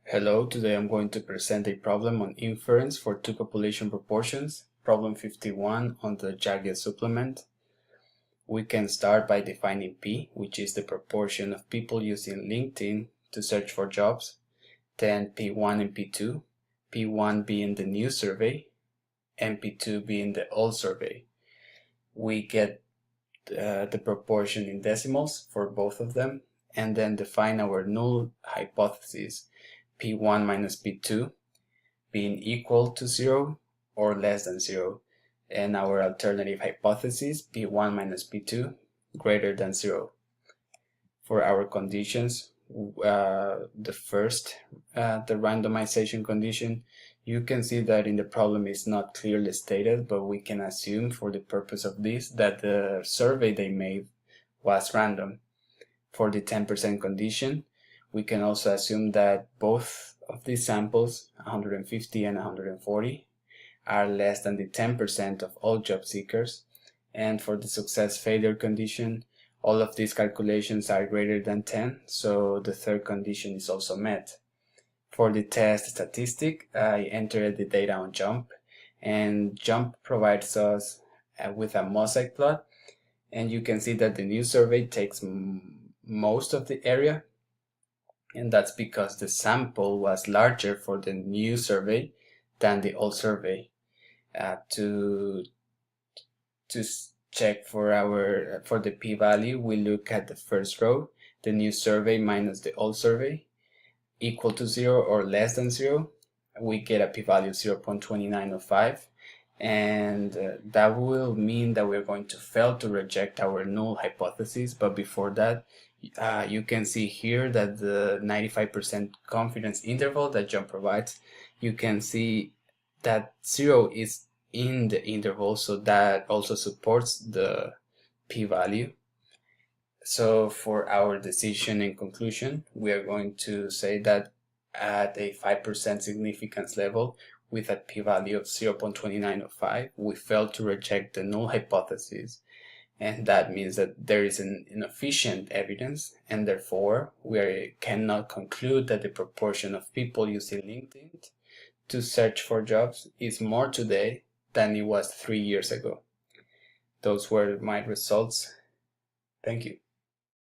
Hello, today I'm going to present a problem on inference for two population proportions, problem 51 on the Jagged supplement. We can start by defining P, which is the proportion of people using LinkedIn to search for jobs, then P1 and P2, P1 being the new survey, and P2 being the old survey. We get the proportion in decimals for both of them, and then define our null hypothesis, P1 minus P2 being equal to 0 or less than 0, and our alternative hypothesis, P1 minus P2 greater than 0. For our conditions, the first, the randomization condition, you can see that in the problem is not clearly stated, but we can assume for the purpose of this that the survey they made was random. For the 10% condition, we can also assume that both of these samples, 150 and 140, are less than the 10% of all job seekers. And for the success-failure condition, all of these calculations are greater than 10, so the third condition is also met. For the test statistic, I entered the data on JUMP, and JUMP provides us with a mosaic plot, and you can see that the new survey takes most of the area, and that's because the sample was larger for the new survey than the old survey. To check for the p-value, we look at the first row, the new survey minus the old survey, equal to 0 or less than 0. We get a p-value of 0.2905, and that will mean that we're going to fail to reject our null hypothesis. But before that, you can see here that the 95% confidence interval that JUMP provides, you can see that 0 is in the interval, so that also supports the p-value. So for our decision and conclusion, we are going to say that at a 5% significance level with a p-value of 0.2905, we failed to reject the null hypothesis, and that means that there is an insufficient evidence, and therefore we cannot conclude that the proportion of people using LinkedIn to search for jobs is more today than it was 3 years ago. Those were my results. Thank you.